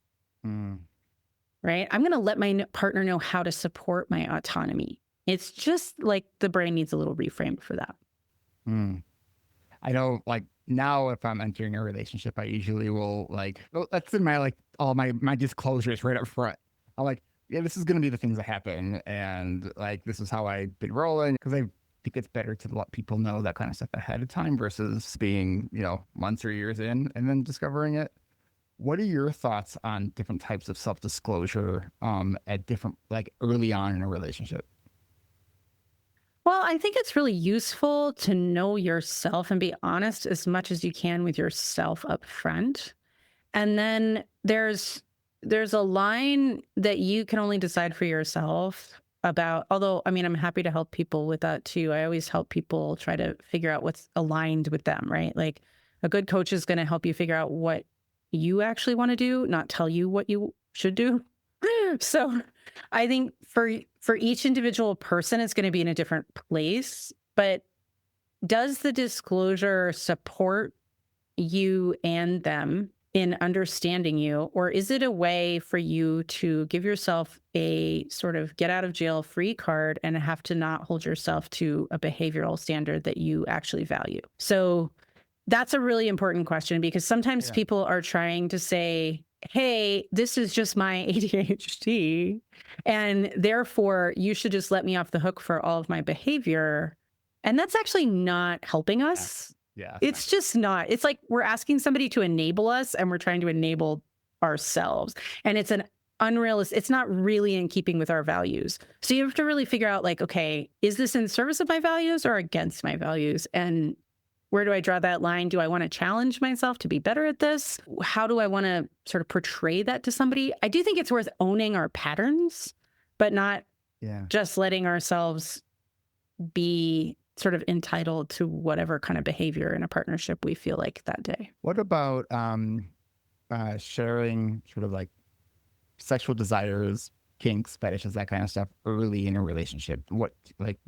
Right? I'm going to let my partner know how to support my autonomy. It's just like the brain needs a little reframe for that. I know, like, now if I'm entering a relationship, I usually will, like, that's in my, like, all my disclosures right up front. I'm like, yeah, this is going to be the things that happen. And, like, this is how I've been rolling. Because I think it's better to let people know that kind of stuff ahead of time versus being, months or years in and then discovering it. What are your thoughts on different types of self-disclosure at different, like, early on in a relationship? Well, I think it's really useful to know yourself and be honest as much as you can with yourself up front. And then there's a line that you can only decide for yourself about, although, I mean, I'm happy to help people with that too. I always help people try to figure out what's aligned with them, right? Like a good coach is going to help you figure out what you actually want to do, not tell you what you should do. So I think for each individual person, it's going to be in a different place. But does the disclosure support you and them in understanding you? Or is it a way for you to give yourself a sort of get out of jail free card and have to not hold yourself to a behavioral standard that you actually value? So that's a really important question, because sometimes people are trying to say, hey, this is just my ADHD, and therefore you should just let me off the hook for all of my behavior. And that's actually not helping us. Yeah. It's just not. It's like we're asking somebody to enable us and we're trying to enable ourselves. And it's an unrealistic, it's not really in keeping with our values. So you have to really figure out, like, okay, is this in service of my values or against my values? And where do I draw that line? Do I want to challenge myself to be better at this? How do I want to sort of portray that to somebody? I do think it's worth owning our patterns, but not just letting ourselves be sort of entitled to whatever kind of behavior in a partnership we feel like that day. What about sharing sort of like sexual desires, kinks, fetishes, that kind of stuff early in a relationship? What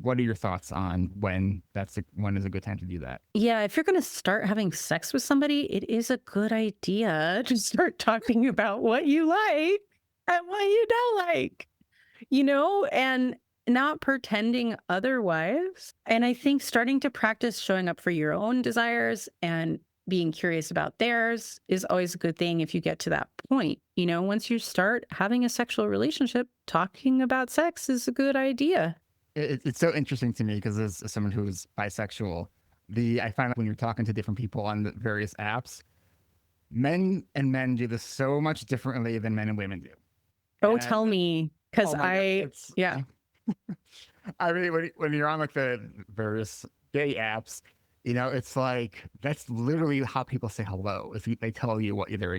are your thoughts on when is a good time to do that? Yeah, if you're going to start having sex with somebody, it is a good idea to start talking about what you like and what you don't like, and not pretending otherwise. And I think starting to practice showing up for your own desires and being curious about theirs is always a good thing if you get to that point. Once you start having a sexual relationship, talking about sex is a good idea. It's so interesting to me because as someone who's bisexual, I find that when you're talking to different people on the various apps, men and men do this so much differently than men and women do. Oh, tell me, because yeah. I mean, when you're on like the various gay apps, it's like that's literally how people say hello. If they tell you what they're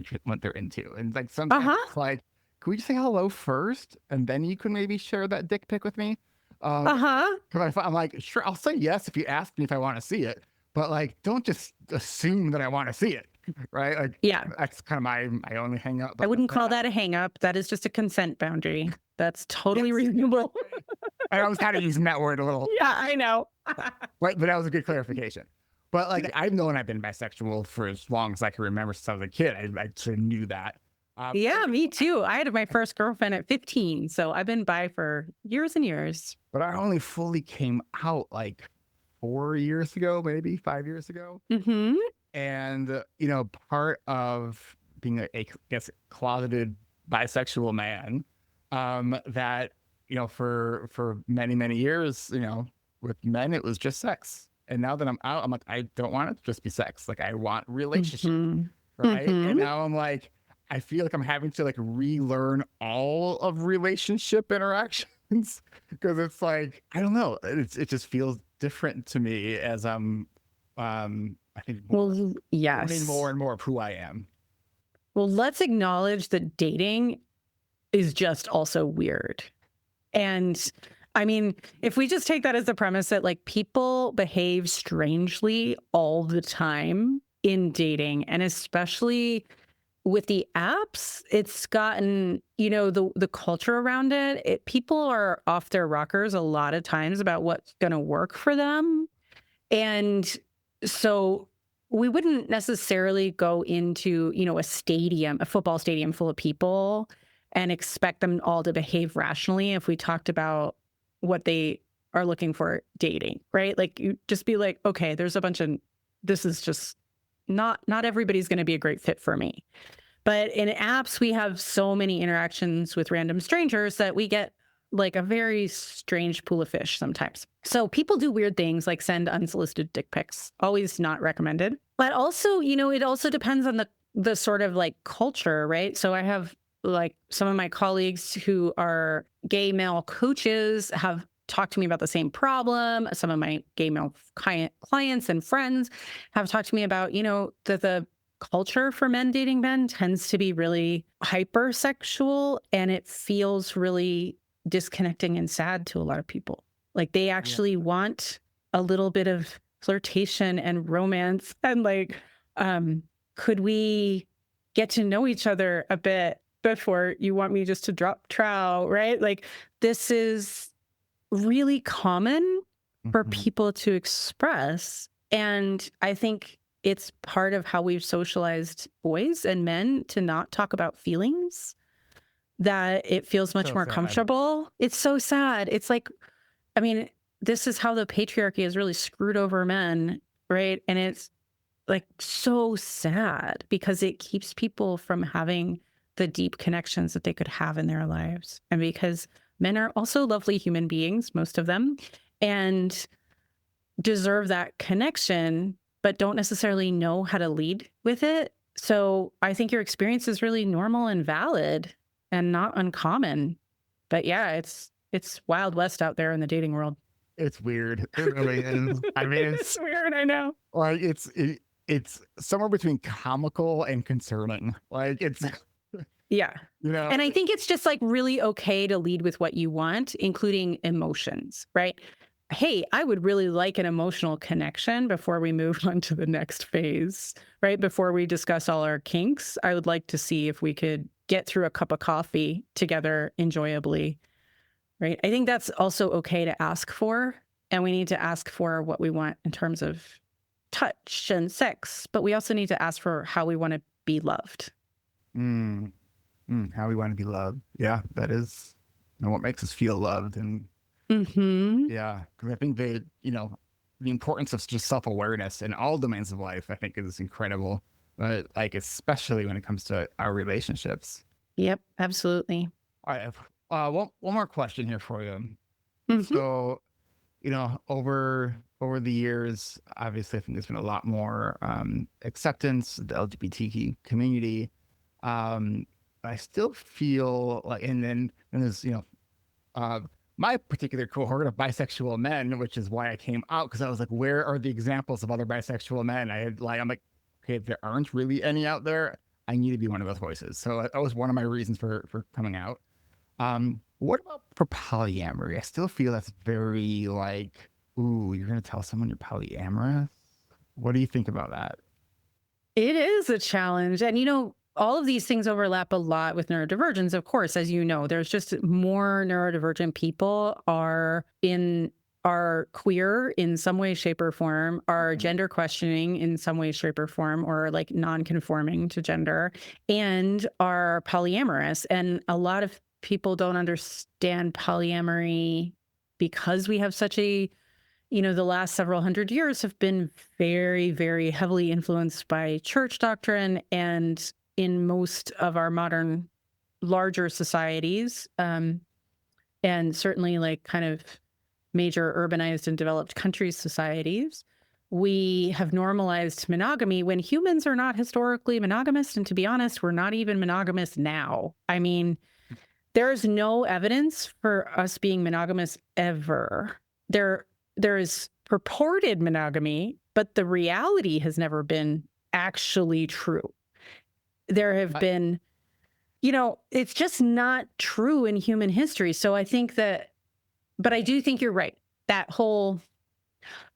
into, and like sometimes it's like, can we just say hello first, and then you can maybe share that dick pic with me? Because I'm like, sure, I'll say yes if you ask me if I want to see it, but like, don't just assume that I want to see it, right? Like, that's kind of my only hang up. I wouldn't call that a hang up. That is just a consent boundary. That's totally reasonable. I was kind of using that word a little. Yeah, I know. But that was a good clarification. But like, I've known I've been bisexual for as long as I can remember since I was a kid. I sort of knew that. Yeah, me too. I had my first girlfriend at 15, so I've been bi for years and years. But I only fully came out like 4 years ago, maybe 5 years ago. Mm-hmm. And, part of being I guess, closeted bisexual man, that, for many, many years, with men, it was just sex. And now that I'm out, I'm like, I don't want it to just be sex. Like, I want relationship, Mhm. right? And Mhm. now I'm like, I feel like I'm having to like relearn all of relationship interactions because it's like, I don't know, it just feels different to me as I think Well, learning more yes. and more of who I am. Well, let's acknowledge that dating is just also weird. And I mean, if we just take that as the premise that like people behave strangely all the time in dating, and especially with the apps, it's gotten, the culture around it, people are off their rockers a lot of times about what's going to work for them. And so we wouldn't necessarily go into, a football stadium full of people and expect them all to behave rationally if we talked about what they are looking for dating, right? Like you just be like, okay, there's a bunch of, this is just not everybody's going to be a great fit for me. But in apps, we have so many interactions with random strangers that we get like a very strange pool of fish sometimes. So people do weird things like send unsolicited dick pics. Always not recommended. But also, it also depends on the sort of like culture, right? So I have like some of my colleagues who are gay male coaches have talked to me about the same problem. Some of my gay male clients and friends have talked to me about, that the culture for men dating men tends to be really hypersexual, and it feels really disconnecting and sad to a lot of people. Like they actually want a little bit of flirtation and romance and like, could we get to know each other a bit before you want me just to drop trow, right? Like this is really common for people to express. And I think it's part of how we've socialized boys and men to not talk about feelings, that it feels much So more sad. comfortable. It's so sad. It's like, I mean, this is how the patriarchy has really screwed over men, right? And it's like so sad because it keeps people from having the deep connections that they could have in their lives. And because men are also lovely human beings, most of them, and deserve that connection, but don't necessarily know how to lead with it. So I think your experience is really normal and valid and not uncommon. But yeah, it's Wild West out there in the dating world. It's weird. It really is. I mean, It's weird, I know. like it's somewhere between comical and concerning. Like it's Yeah. you know And I think it's just like really okay to lead with what you want, including emotions, right? Hey, I would really like an emotional connection before we move on to the next phase, right? Before we discuss all our kinks, I would like to see if we could get through a cup of coffee together enjoyably, right? I think that's also okay to ask for. And we need to ask for what we want in terms of touch and sex, but we also need to ask for how we want to be loved. how we want to be loved. Yeah, that is what makes us feel loved. And Mm-hmm. yeah, because I think the importance of just self-awareness in all domains of life, I think is incredible. But like, especially when it comes to our relationships. Yep, absolutely. I have one more question here for you. Mm-hmm. So, over the years, obviously, I think there's been a lot more acceptance of the LGBTQ community. I still feel like, and then there's my particular cohort of bisexual men, which is why I came out, because I was like, where are the examples of other bisexual men? I'm like, okay, if there aren't really any out there, I need to be one of those voices. So that was one of my reasons for coming out. What about for polyamory? I still feel that's very like, ooh, you're gonna tell someone you're polyamorous? What do you think about that? It is a challenge. And, all of these things overlap a lot with neurodivergence, of course, as you know. There's just more neurodivergent people are queer in some way, shape, or form, are gender questioning in some way, shape, or form, or like non-conforming to gender, and are polyamorous. And a lot of people don't understand polyamory because we have such a, the last several hundred years have been very, very heavily influenced by church doctrine. And in most of our modern larger societies, and certainly like kind of major urbanized and developed countries societies, we have normalized monogamy when humans are not historically monogamous. And to be honest, we're not even monogamous now. I mean, there's no evidence for us being monogamous ever. There is purported monogamy, but the reality has never been actually true. There have been, it's just not true in human history. So I think but I do think you're right. That whole,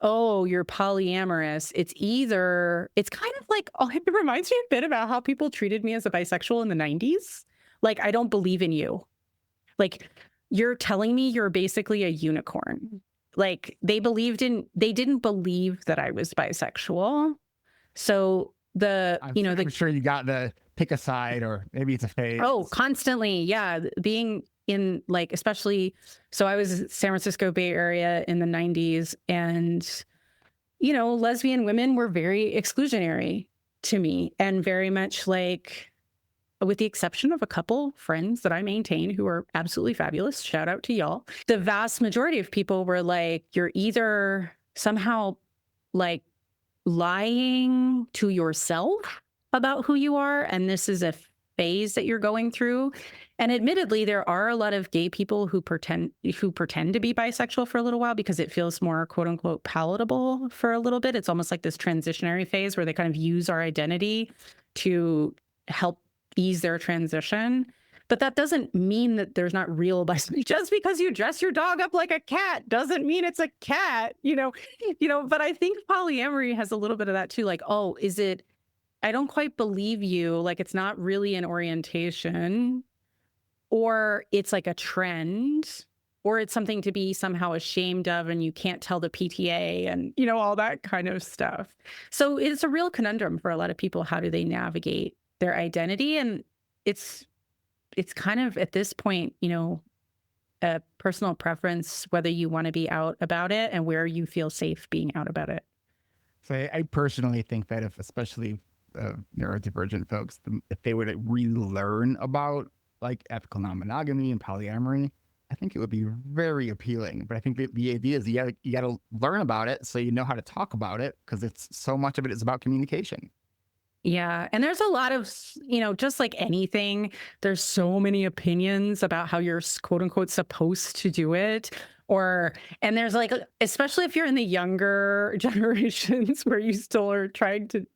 oh, you're polyamorous. It's kind of like, it reminds me a bit about how people treated me as a bisexual in the 90s. Like, I don't believe in you. Like, you're telling me you're basically a unicorn. Like, they didn't believe that I was bisexual. So I'm sure you got to pick a side, or maybe it's a phase. Oh, constantly. Yeah. Being in especially, so I was San Francisco Bay Area in the 90s, and, lesbian women were very exclusionary to me, and very much like, with the exception of a couple friends that I maintain who are absolutely fabulous, shout out to y'all, the vast majority of people were like, you're either somehow like lying to yourself about who you are, and this is a phase that you're going through. And admittedly, there are a lot of gay people who pretend to be bisexual for a little while because it feels more quote unquote palatable for a little bit. It's almost like this transitionary phase where they kind of use our identity to help ease their transition. But that doesn't mean that there's not real bisexuality. Just because you dress your dog up like a cat doesn't mean it's a cat, but I think polyamory has a little bit of that too. Like, oh, is it, I don't quite believe you. Like, it's not really an orientation, or it's like a trend, or it's something to be somehow ashamed of, and you can't tell the PTA and, all that kind of stuff. So it's a real conundrum for a lot of people. How do they navigate their identity? And it's kind of at this point, a personal preference, whether you want to be out about it and where you feel safe being out about it. So I personally think that if, especially neurodivergent folks, if they were to relearn about like ethical non-monogamy and polyamory, I think it would be very appealing. But I think the idea is you got to learn about it so you know how to talk about it, because it's so much of it is about communication. Yeah. And there's a lot of, just like anything, there's so many opinions about how you're quote unquote supposed to do it. And there's like, especially if you're in the younger generations where you still are trying to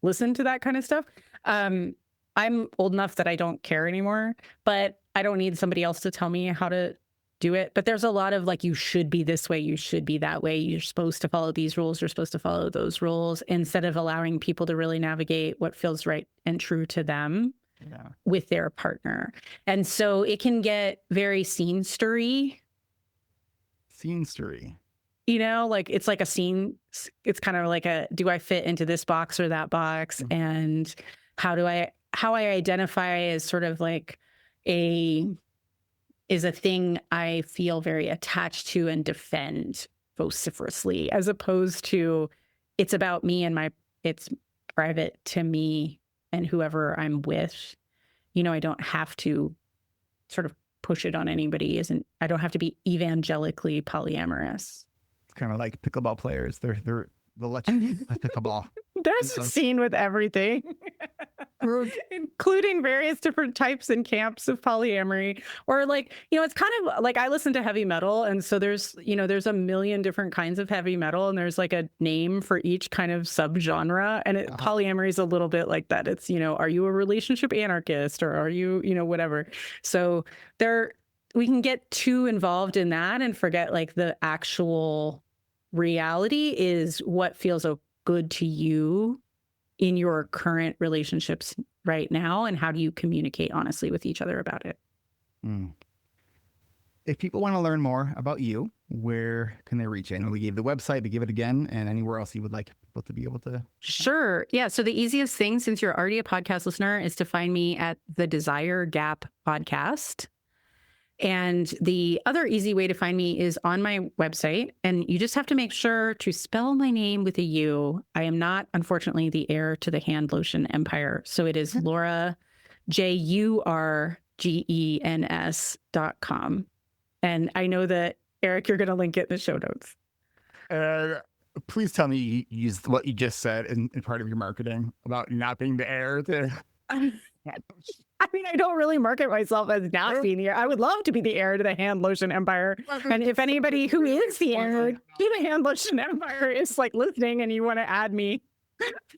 listen to that kind of stuff. I'm old enough that I don't care anymore, but I don't need somebody else to tell me how to do it. But there's a lot of like, you should be this way, you should be that way, you're supposed to follow these rules, you're supposed to follow those rules, instead of allowing people to really navigate what feels right and true to them with their partner. And so it can get very scenestery. Like it's like a scene. It's kind of like do I fit into this box or that box? Mm-hmm. And how I identify as sort of like is a thing I feel very attached to and defend vociferously, as opposed to it's about me and it's private to me and whoever I'm with. I don't have to sort of push it on anybody. I don't have to be evangelically polyamorous. It's kind of like pickleball players. They'll let you play pickleball. There's a scene with everything, including various different types and camps of polyamory. Or like, it's kind of like I listen to heavy metal. And so there's a million different kinds of heavy metal, and there's like a name for each kind of subgenre. And polyamory is a little bit like that. It's, are you a relationship anarchist, or are you, whatever. So we can get too involved in that and forget like the actual reality is what feels good to you in your current relationships right now, and how do you communicate honestly with each other about it? If people want to learn more about you, where can they reach you? I know we gave the website, but give it again, and anywhere else you would like people to be able to. Sure. Yeah. So the easiest thing, since you're already a podcast listener, is to find me at the Desire Gap podcast. And the other easy way to find me is on my website. And you just have to make sure to spell my name with a U. I am not, unfortunately, the heir to the hand lotion empire. So it is Laura, JURGENS.com. And I know that, Eric, you're going to link it in the show notes. Please tell me you used what you just said in part of your marketing about not being the heir to. I mean, I don't really market myself as not being the heir. I would love to be the heir to the hand lotion empire. And if anybody who is the heir to the hand lotion empire is like listening and you want to add me,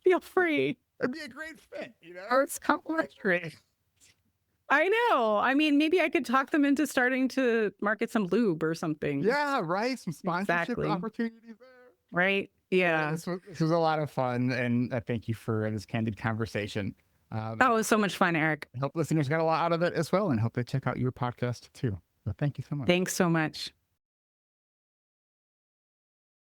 feel free. It'd be a great fit, It's complimentary. I know. I mean, maybe I could talk them into starting to market some lube or something. Yeah, right. Some sponsorship opportunities there. Right. Yeah. This was a lot of fun, and I thank you for this candid conversation. That was so much fun, Eric. I hope listeners got a lot out of it as well, and hope they check out your podcast too. So thank you so much. Thanks so much.